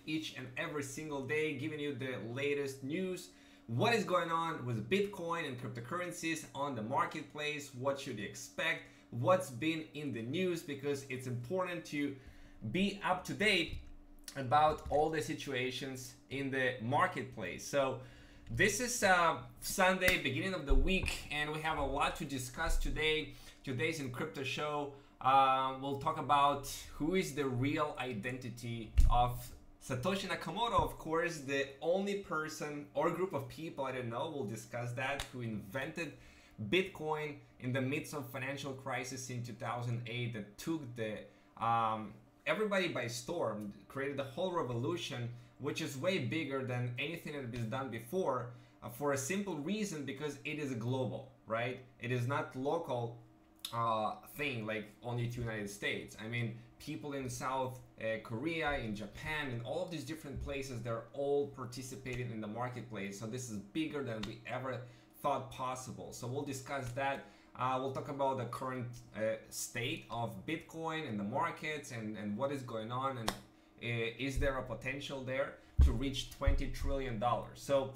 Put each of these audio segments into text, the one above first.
each and every single day, giving you the latest news. What is going on with Bitcoin and cryptocurrencies on the marketplace? What should you expect? What's been in the news? Because it's important to be up to date about all the situations in the marketplace. So this is Sunday, beginning of the week, and we have a lot to discuss today. Today's in Crypto Show. We'll talk about who is the real identity of Satoshi Nakamoto, of course, the only person or group of people, I don't know, we'll discuss that, who invented Bitcoin in the midst of financial crisis in 2008 that took the everybody by storm, created a whole revolution, which is way bigger than anything that has been done before, for a simple reason, because it is global, right? It is not local thing like only to United States. I mean, people in South Korea, in Japan, in all of these different places, they're all participating in the marketplace. So this is bigger than we ever thought possible. So we'll discuss that. We'll talk about the current state of Bitcoin and the markets and what is going on, and is there a potential there to reach $20 trillion. So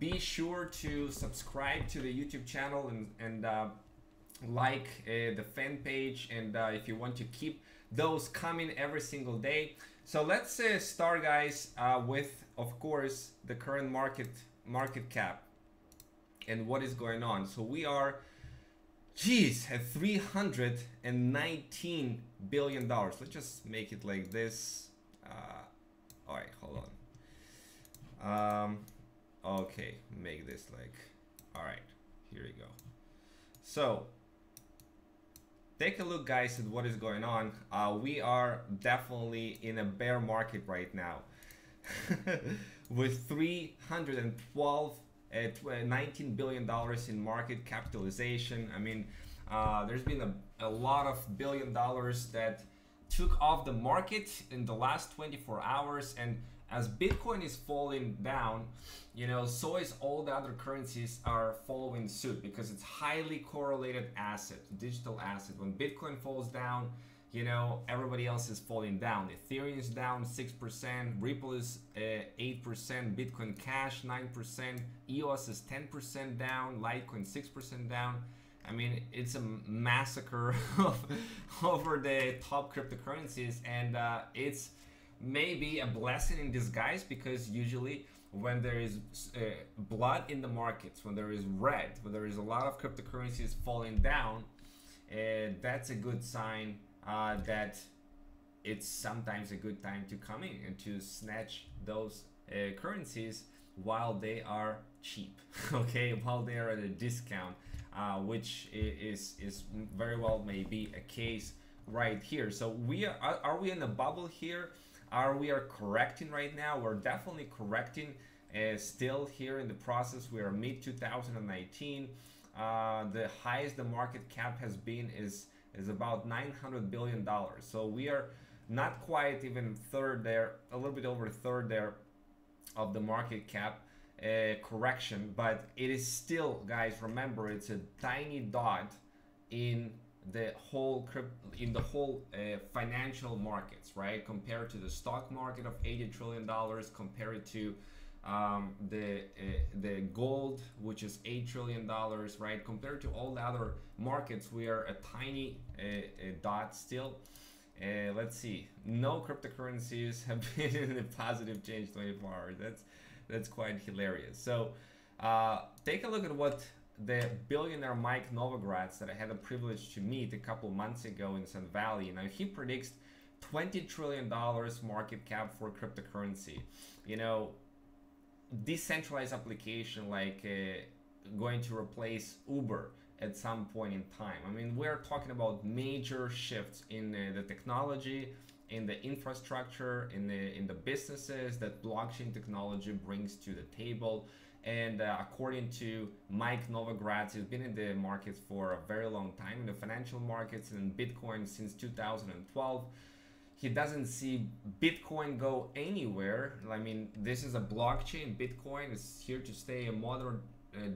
be sure to subscribe to the YouTube channel and like the fan page, and if you want to keep those coming every single day. So let's start, guys, with, of course, the current market cap and what is going on. So we are at $319 billion. Let's just make it like this. All right, hold on. Okay, make this like, all right, here we go. So take a look, guys, at what is going on. We are definitely in a bear market right now with $19 billion in market capitalization. I mean, there's been a lot of $1 billion that took off the market in the last 24 hours. And as Bitcoin is falling down, you know, so is all the other currencies are following suit, because it's highly correlated asset, digital asset. When Bitcoin falls down, you know, everybody else is falling down. Ethereum is down 6%, Ripple is 8%, Bitcoin Cash 9%, EOS is 10% down, Litecoin 6% down. I mean, it's a massacre over the top cryptocurrencies, and it's maybe a blessing in disguise, because usually when there is blood in the markets, when there is red, when there is a lot of cryptocurrencies falling down, that's a good sign that it's sometimes a good time to come in and to snatch those currencies while they are cheap, okay, while they are at a discount, which is very well maybe a case right here. So we are we in a bubble here? We are correcting right now. We're definitely correcting still here in the process. We are mid 2019. The highest the market cap has been is about $900 billion. So we are not quite even third there, a little bit over third there of the market cap correction, but it is still, guys, remember, it's a tiny dot in the whole financial markets, right? Compared to the stock market of $80 trillion, compared to the gold, which is $8 trillion, right? Compared to all the other markets, we are a tiny dot still. Let's see, no cryptocurrencies have been in a positive change 24 hours. That's quite hilarious. So take a look at what the billionaire Mike Novogratz, that I had the privilege to meet a couple months ago in Sun Valley. Now he predicts $20 trillion market cap for cryptocurrency. You know, decentralized application like going to replace Uber at some point in time. I mean, we're talking about major shifts in the technology, in the infrastructure, in the businesses that blockchain technology brings to the table. And according to Mike Novogratz, he's been in the markets for a very long time, in the financial markets and in Bitcoin since 2012. He doesn't see Bitcoin go anywhere. I mean, this is a blockchain. Bitcoin is here to stay, a modern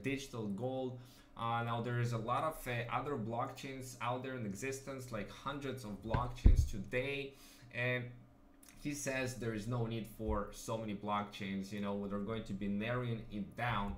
digital gold. Now there is a lot of other blockchains out there in existence, like hundreds of blockchains today. And he says there is no need for so many blockchains. You know, they're going to be narrowing it down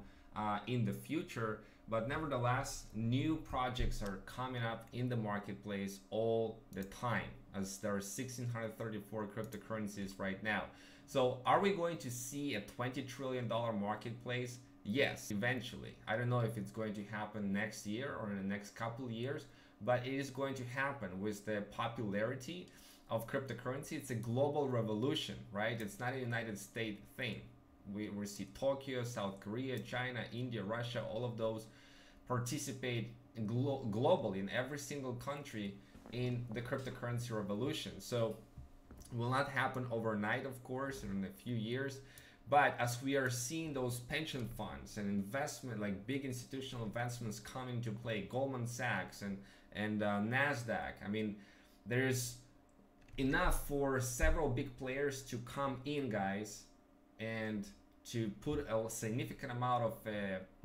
in the future. But nevertheless, new projects are coming up in the marketplace all the time, as there are 1,634 cryptocurrencies right now. So are we going to see a $20 trillion marketplace? Yes, eventually. I don't know if it's going to happen next year or in the next couple of years, but it is going to happen with the popularity of cryptocurrency. It's a global revolution, right? It's not a United States thing. We see Tokyo, South Korea, China, India, Russia, all of those participate globally in every single country in the cryptocurrency revolution. So it will not happen overnight, of course, in a few years. But as we are seeing those pension funds and investment, like big institutional investments coming to play, Goldman Sachs and NASDAQ, I mean, there's enough for several big players to come in, guys, and to put a significant amount of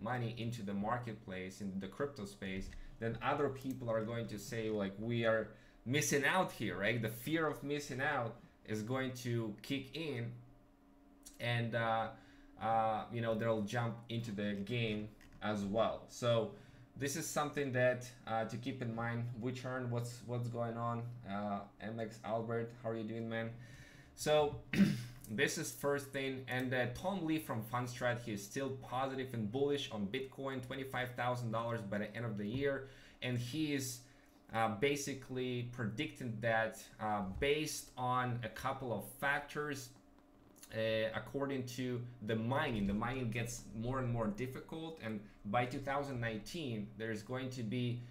money into the marketplace, in the crypto space. Then other people are going to say, like, we are missing out here, right? The fear of missing out is going to kick in, and you know, they'll jump into the game as well. So this is something that to keep in mind. WeChurn, what's going on? MX Albert, how are you doing, man? So this is first thing. And Tom Lee from Fundstrat, he is still positive and bullish on Bitcoin, $25,000 by the end of the year, and he is basically predicting that based on a couple of factors. According to the mining gets more and more difficult, and by 2019 there's going to be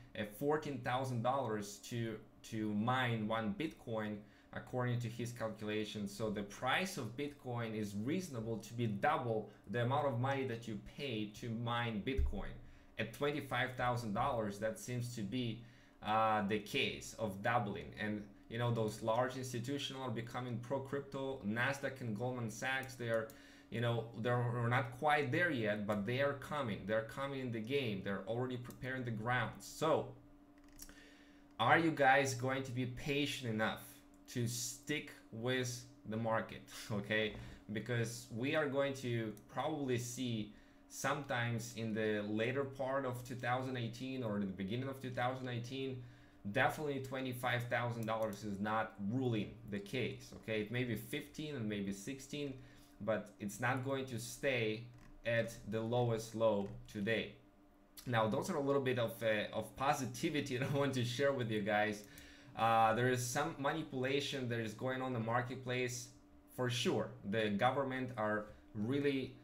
$14,000 to mine one Bitcoin, according to his calculations. So the price of Bitcoin is reasonable to be double the amount of money that you pay to mine Bitcoin. At $25,000, that seems to be the case of doubling. And you know, those large institutional are becoming pro-crypto. NASDAQ and Goldman Sachs, they're, you know, they're not quite there yet, but they are coming. They're coming in the game. They're already preparing the grounds. So are you guys going to be patient enough to stick with the market, okay? Because we are going to probably see sometimes in the later part of 2018 or in the beginning of 2018, definitely $25,000 is not ruling the case, okay? It may be 15 and maybe 16, but it's not going to stay at the lowest low today. Now, those are a little bit of positivity that I want to share with you guys. There is some manipulation that is going on in the marketplace for sure. The government are really,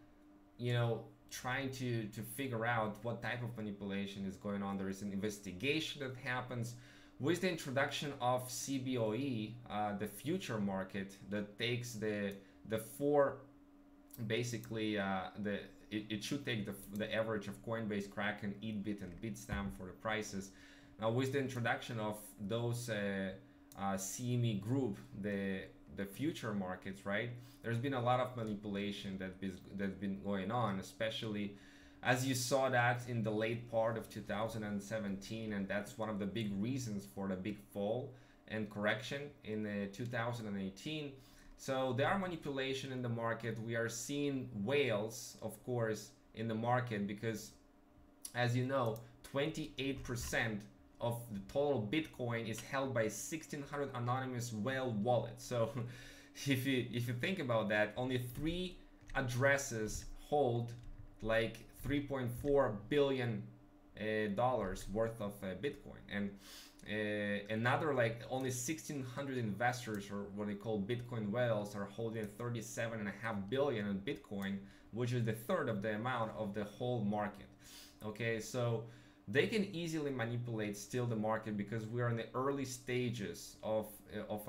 you know, trying to figure out what type of manipulation is going on. There is an investigation that happens with the introduction of CBOE, the future market that takes the four, basically it should take the average of Coinbase, Kraken, EatBit, and Bitstamp for the prices. Now with the introduction of those CME group, the future markets, right? There's been a lot of manipulation that's been going on, especially as you saw that in the late part of 2017, and that's one of the big reasons for the big fall and correction in 2018. So there are manipulation in the market. We are seeing whales, of course, in the market because, as you know, 28% of the total Bitcoin is held by 1,600 anonymous whale wallets. So if you think about that, only 3 addresses hold like $3.4 billion worth of Bitcoin, and another like only 1,600 investors, or what they call Bitcoin whales, are holding 37.5 billion in Bitcoin, which is the third of the amount of the whole market. Okay, so they can easily manipulate still the market because we are in the early stages of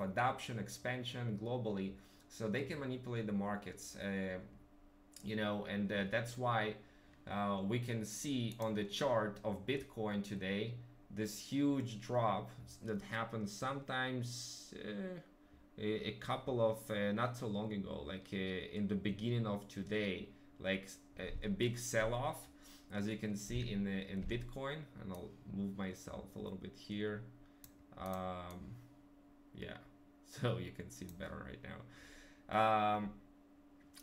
adoption, expansion globally. So they can manipulate the markets, you know, and that's why we can see on the chart of Bitcoin today this huge drop that happens sometimes a couple of not so long ago, like in the beginning of today, like a big sell-off, as you can see in Bitcoin. And I'll move myself a little bit here. Yeah, so you can see it better right now.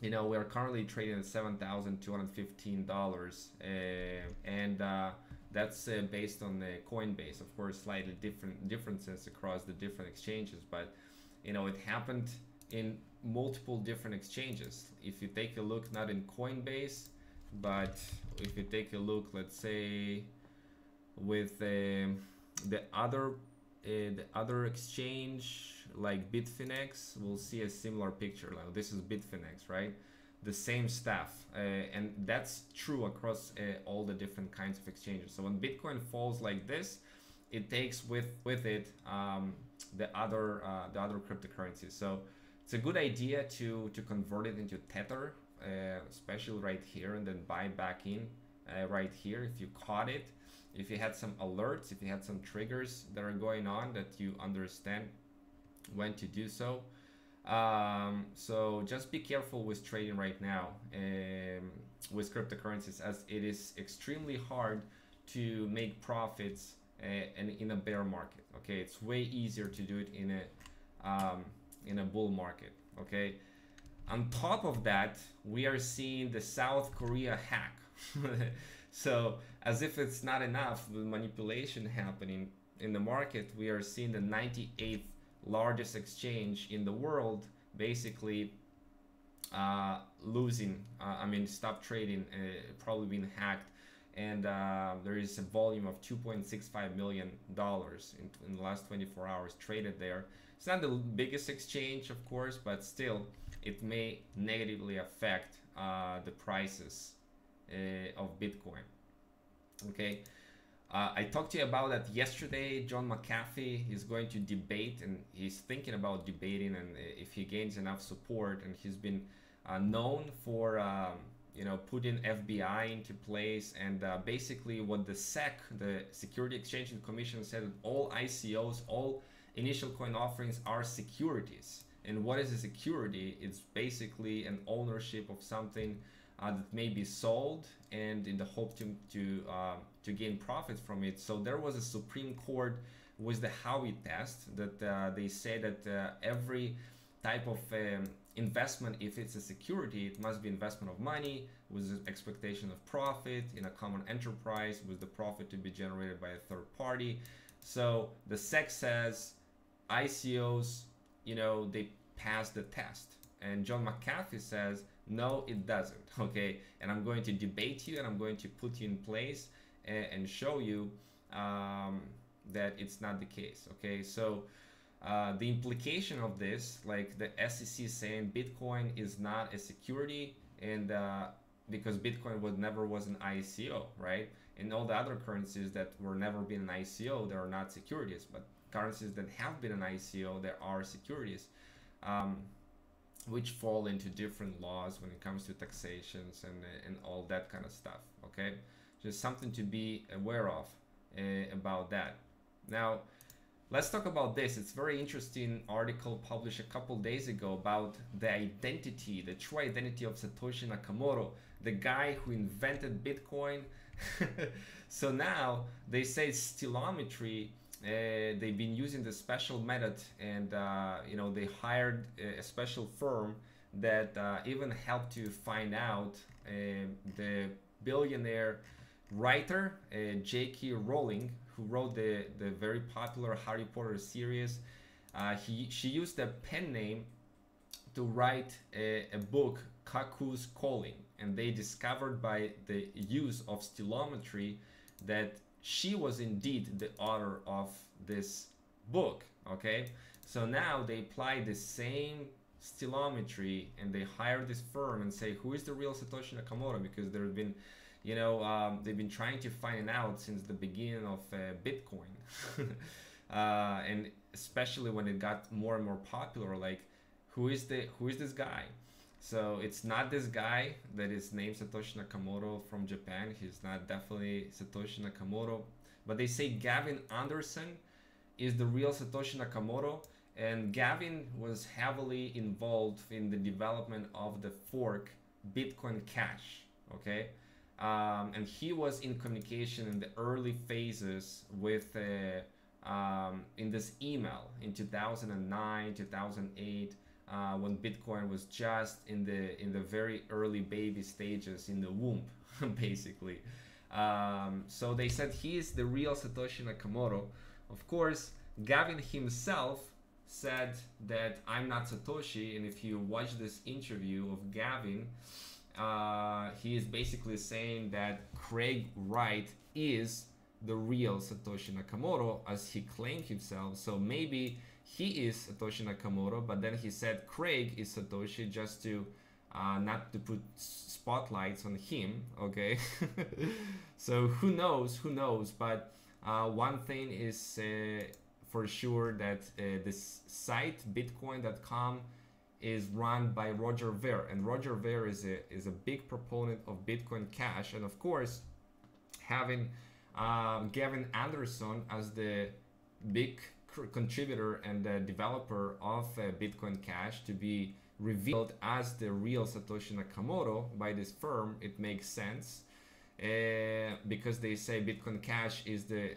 You know, we're currently trading at $7,215, and that's based on the Coinbase. Of course, slightly different differences across the different exchanges, but you know, it happened in multiple different exchanges. If you take a look, not in Coinbase, but if you take a look, let's say with the other exchange like Bitfinex, we'll see a similar picture. Like this is Bitfinex, right? The same stuff, and that's true across all the different kinds of exchanges. So when Bitcoin falls like this, it takes with it the other cryptocurrencies. So it's a good idea to convert it into Tether, especially right here, and then buy back in right here if you caught it, if you had some alerts, if you had some triggers that are going on that you understand when to do so. So just be careful with trading right now with cryptocurrencies, as it is extremely hard to make profits and in a bear market. Okay, it's way easier to do it in a bull market. Okay, on top of that, we are seeing the South Korea hack. So as if it's not enough with manipulation happening in the market, we are seeing the 98th largest exchange in the world basically losing, stop trading, probably being hacked, and there is a volume of $2.65 million in the last 24 hours traded there. It's not the biggest exchange, of course, but still it may negatively affect the prices of Bitcoin. Okay, I talked to you about that yesterday. John McAfee is going to debate, and he's thinking about debating, and if he gains enough support, and he's been known for putting FBI into place, and basically what the SEC, the Security Exchange and Commission, said that all ICOs, all initial coin offerings are securities. And what is a security? It's basically an ownership of something that may be sold, and in the hope to gain profits from it. So there was a Supreme Court with the Howey test that they say that every type of investment, if it's a security, it must be investment of money with the expectation of profit in a common enterprise, with the profit to be generated by a third party. So the SEC says ICOs, they pass the test, and John McAfee says no, it doesn't. Okay, and I'm going to debate you, and I'm going to put you in place and show you that it's not the case. Okay, so the implication of this, like the SEC saying Bitcoin is not a security, and because Bitcoin never was an ICO, right? And all the other currencies that were never been an ICO, they are not securities, but currencies that have been an ICO, there are securities, which fall into different laws when it comes to taxations and all that kind of stuff. Okay, just something to be aware of about that. Now, let's talk about this. It's a very interesting article published a couple days ago about the identity, the true identity of Satoshi Nakamoto, the guy who invented Bitcoin. So now they say stilometry. They've been using the special method, and they hired a special firm that even helped to find out the billionaire writer J.K. Rowling, who wrote the very popular Harry Potter series. She used a pen name to write a book, Cuckoo's Calling, and they discovered by the use of stilometry that she was indeed the author of this book. Okay, so now they apply the same stilometry, and they hire this firm and say, who is the real Satoshi Nakamoto? Because there have been, they've been trying to find out since the beginning of Bitcoin, and especially when it got more and more popular, like who is this guy? So it's not this guy that is named Satoshi Nakamoto from Japan. He's not definitely Satoshi Nakamoto, but they say Gavin Anderson is the real Satoshi Nakamoto, and Gavin was heavily involved in the development of the fork Bitcoin Cash. Okay, and he was in communication in the early phases with in this email in 2009, 2008, when Bitcoin was just in the very early baby stages in the womb, basically. So they said he is the real Satoshi Nakamoto. Of course, Gavin himself said that I'm not Satoshi, and if you watch this interview of Gavin, he is basically saying that Craig Wright is the real Satoshi Nakamoto, as he claimed himself. So maybe he is Satoshi Nakamoto, but then he said Craig is Satoshi just to not to put spotlights on him, okay? So who knows, but one thing is for sure, that this site bitcoin.com is run by Roger Ver, and Roger Ver is a big proponent of Bitcoin Cash, and of course having Gavin Anderson as the big contributor and the developer of Bitcoin Cash to be revealed as the real Satoshi Nakamoto by this firm, it makes sense, because they say Bitcoin Cash is the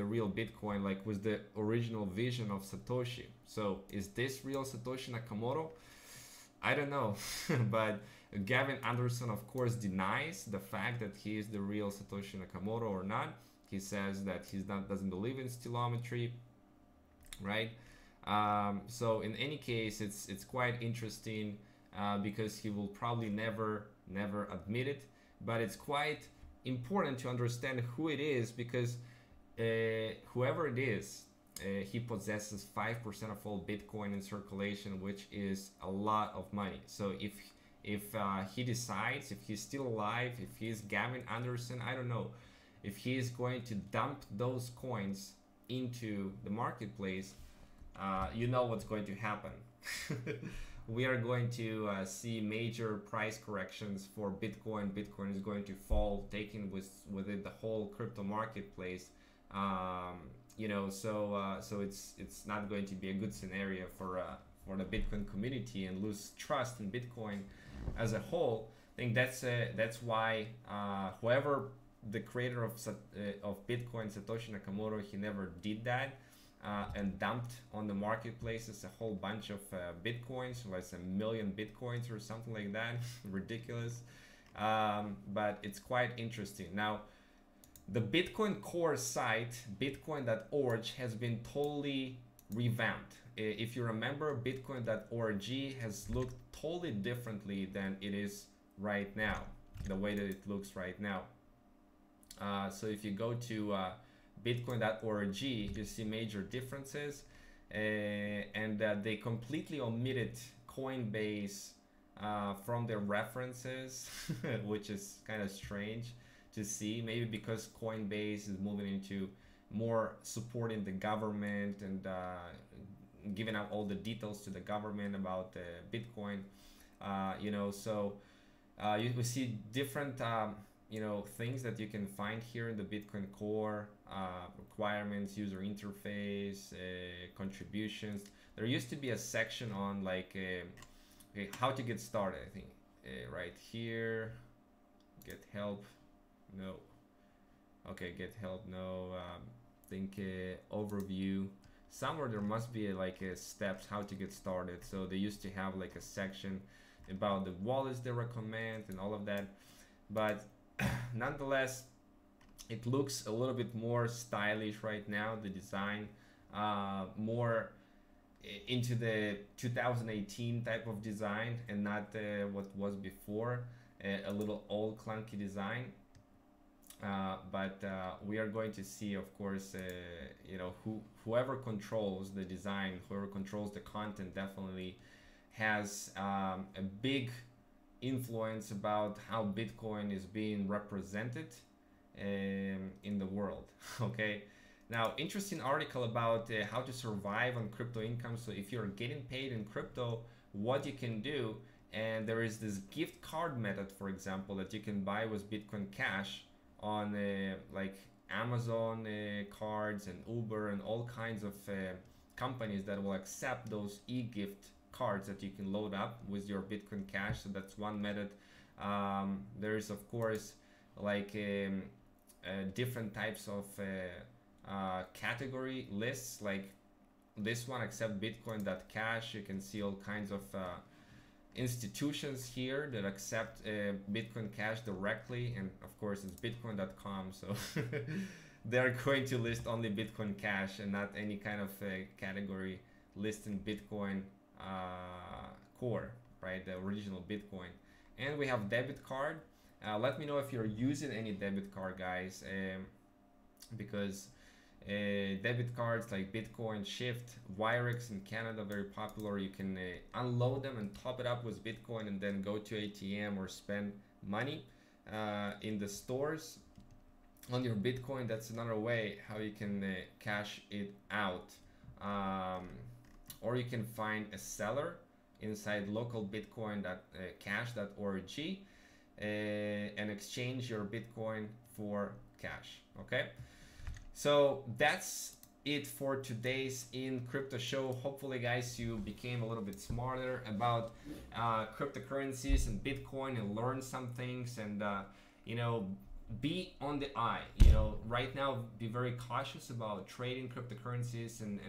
real Bitcoin, like was the original vision of Satoshi. So is this real Satoshi Nakamoto? I don't know. But Gavin Anderson, of course, denies the fact that he is the real Satoshi Nakamoto or not. He says that doesn't believe in stilometry, right? So in any case, it's quite interesting because he will probably never admit it. But it's quite important to understand who it is, because whoever it is, he possesses 5% of all Bitcoin in circulation, which is a lot of money. So if he decides, if he's still alive, if he's Gavin Anderson, I don't know, if he is going to dump those coins into the marketplace, you know what's going to happen. We are going to see major price corrections for Bitcoin. Bitcoin is going to fall, taking with it the whole crypto marketplace. So it's not going to be a good scenario for the Bitcoin community, and lose trust in Bitcoin as a whole. I think that's why whoever the creator of Bitcoin, Satoshi Nakamoto, he never did that and dumped on the marketplaces a whole bunch of Bitcoins, like 1 million Bitcoins or something like that. Ridiculous. But it's quite interesting. Now, the Bitcoin core site, bitcoin.org, has been totally revamped. If you remember, bitcoin.org has looked totally differently than it is right now, the way that it looks right now. So if you go to bitcoin.org, you see major differences, and they completely omitted Coinbase from their references, which is kind of strange to see, maybe because Coinbase is moving into more supporting the government and giving out all the details to the government about Bitcoin. So you see different things that you can find here in the Bitcoin core, requirements, user interface, contributions. There used to be a section on like how to get started, I think, right here. Get help. No. Okay, get help. No. Think overview. Somewhere there must be like steps how to get started. So they used to have like a section about the wallets they recommend and all of that. But nonetheless, it looks a little bit more stylish right now. The design, more into the 2018 type of design, and not what was before, a little old clunky design. But we are going to see, of course, whoever controls the design, whoever controls the content, definitely has a big influence about how Bitcoin is being represented in the world. Okay, now interesting article about how to survive on crypto income. So if you're getting paid in crypto, what you can do, and there is this gift card method, for example, that you can buy with Bitcoin Cash on like Amazon cards and Uber and all kinds of companies that will accept those e-gift cards that you can load up with your Bitcoin Cash. So that's one method. There is, of course, like different types of category lists, like this one, accept Bitcoin.cash. You can see all kinds of institutions here that accept Bitcoin Cash directly, and of course it's bitcoin.com, so they're going to list only Bitcoin Cash and not any kind of category listing Bitcoin core, right, the original Bitcoin. And we have debit card. Let me know if you're using any debit card, guys, because debit cards like Bitcoin, Shift, Wirex in Canada, very popular. You can unload them and top it up with Bitcoin and then go to ATM or spend money in the stores on your Bitcoin. That's another way how you can cash it out. Or you can find a seller inside local Bitcoin.cash.org and exchange your Bitcoin for cash. Okay, so that's it for today's In Crypto show. Hopefully, guys, you became a little bit smarter about cryptocurrencies and Bitcoin and learned some things, and you know, be on the eye. You know, right now, be very cautious about trading cryptocurrencies and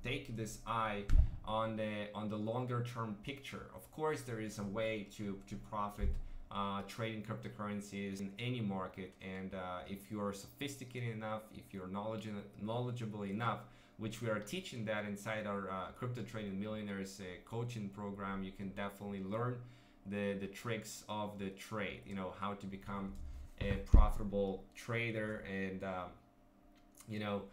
take this eye on the longer term picture. Of course, there is a way to profit trading cryptocurrencies in any market, and if you are sophisticated enough, if you're knowledgeable enough, which we are teaching that inside our Crypto Trading Millionaires coaching program, you can definitely learn the tricks of the trade, you know, how to become a profitable trader. And you know,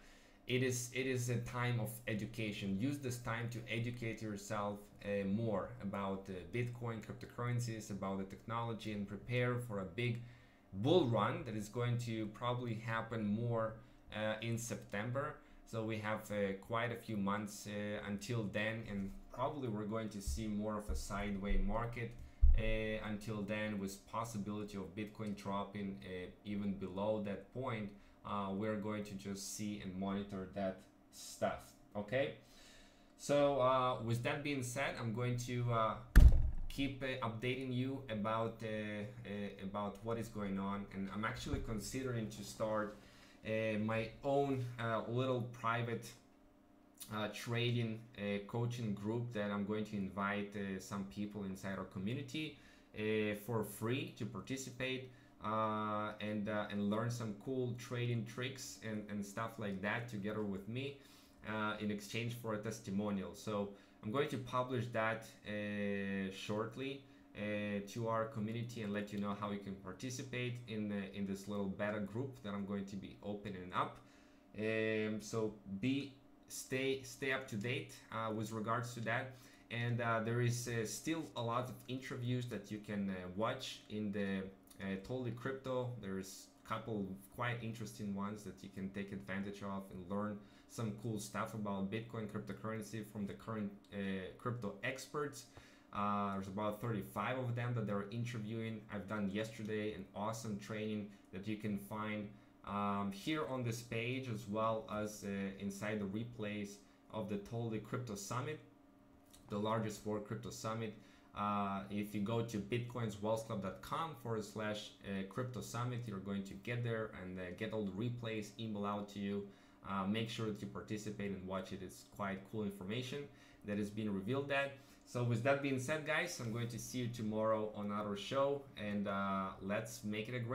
it is a time of education. Use this time to educate yourself more about Bitcoin, cryptocurrencies, about the technology, and prepare for a big bull run that is going to probably happen more in September. So we have quite a few months until then, and probably we're going to see more of a sideways market until then, with possibility of Bitcoin dropping even below that point. We're going to just see and monitor that stuff. Okay, so with that being said, I'm going to keep updating you about what is going on, and I'm actually considering to start my own little private trading coaching group that I'm going to invite some people inside our community for free to participate and learn some cool trading tricks and stuff like that together with me in exchange for a testimonial. So I'm going to publish that shortly to our community and let you know how you can participate in this little beta group that I'm going to be opening up. So stay up to date with regards to that. And there is still a lot of interviews that you can watch in the Totally Crypto. There's a couple quite interesting ones that you can take advantage of and learn some cool stuff about Bitcoin, cryptocurrency from the current crypto experts. There's about 35 of them that they're interviewing. I've done yesterday an awesome training that you can find here on this page, as well as inside the replays of the Totally Crypto Summit, the largest for crypto summit. If you go to bitcoinswealthclub.com/crypto summit, you're going to get there and get all the replays emailed out to you. Make sure that you participate and watch it. It's quite cool information that is being revealed that. So with that being said, guys, I'm going to see you tomorrow on our show, and let's make it a great